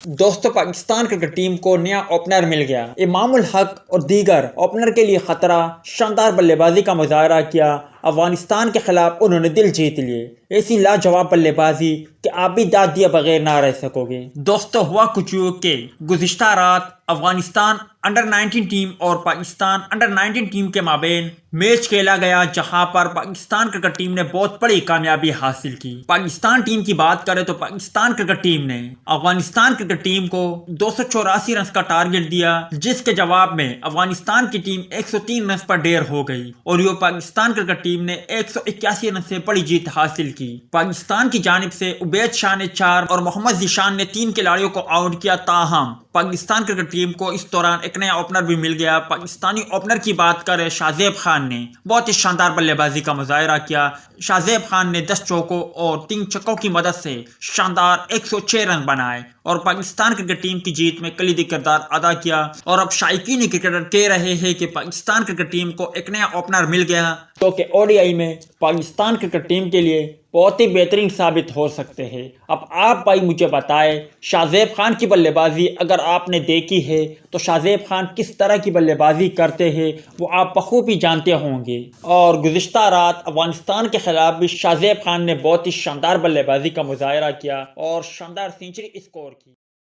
دوستو Pakistan cricket team کو نیا اوپنر مل گیا۔ امام الحق اور دیگر اوپنر کے لیے خطرہ، شاندار بلے بازی کا مظاہرہ کیا۔ افغانستان کے خلاف انہوں نے دل جیت لیے۔ ایسی لاجواب بلے بازی کہ آپ بھی داد دیے بغیر نہ رہ سکو گے۔ دوستو ہوا کچھ یوں کہ گزشتہ رات افغانستان انڈر-19 ٹیم اور پاکستان انڈر-19 ٹیم کے مابین میچ کھیلا گیا، جہاں پر پاکستان کرکٹ ٹیم نے بہت بڑی کامیابی حاصل کی۔ پاکستان ٹیم کی بات کریں تو پاکستان کرکٹ ٹیم نے افغانستان کرکٹ ٹیم کو 284 رنز کا ٹارگٹ دیا، جس کے جواب میں افغانستان کی ٹیم 103 رنز پر ڈیر ہو گئی اور یہ پاکستان کرکٹ ٹیم نے 181 رنز سے بڑی جیت حاصل کی۔ پاکستان کی جانب سے عبید شاہ نے 4 اور محمد ذیشان نے 3 کھلاڑیوں کو آؤٹ کیا، تاہم پاکستان کرکٹ ٹیم کو اس دوران ایک نیا اوپنر بھی مل گیا۔ پاکستانی اوپنر کی بات کریں، شاہزیب خان نے بہت ہی شاندار بلے بازی کا مظاہرہ کیا۔ شاہزیب خان نے 10 چوکوں اور 3 چھکوں کی مدد سے شاندار 106 رن بنائے اور پاکستان کرکٹ ٹیم کی جیت میں کلیدی کردار ادا کیا۔ اور اب شائقین کرکٹ کہہ رہے ہیں کہ پاکستان کرکٹ ٹیم کو ایک نیا اوپنر مل گیا جو کہ ODI میں پاکستان کرکٹ ٹیم کے لیے بہت ہی بہترین ثابت ہو سکتے ہیں۔ اب آپ بھائی مجھے بتائیں، شاہزیب خان کی بلے بازی اگر آپ نے دیکھی ہے تو شاہزیب خان کس طرح کی بلے بازی کرتے ہیں وہ آپ بخوبی جانتے ہوں گے۔ اور گزشتہ رات افغانستان کے خلاف بھی شاہزیب خان نے بہت ہی شاندار بلے بازی کا مظاہرہ کیا اور شاندار سینچری اسکور کی۔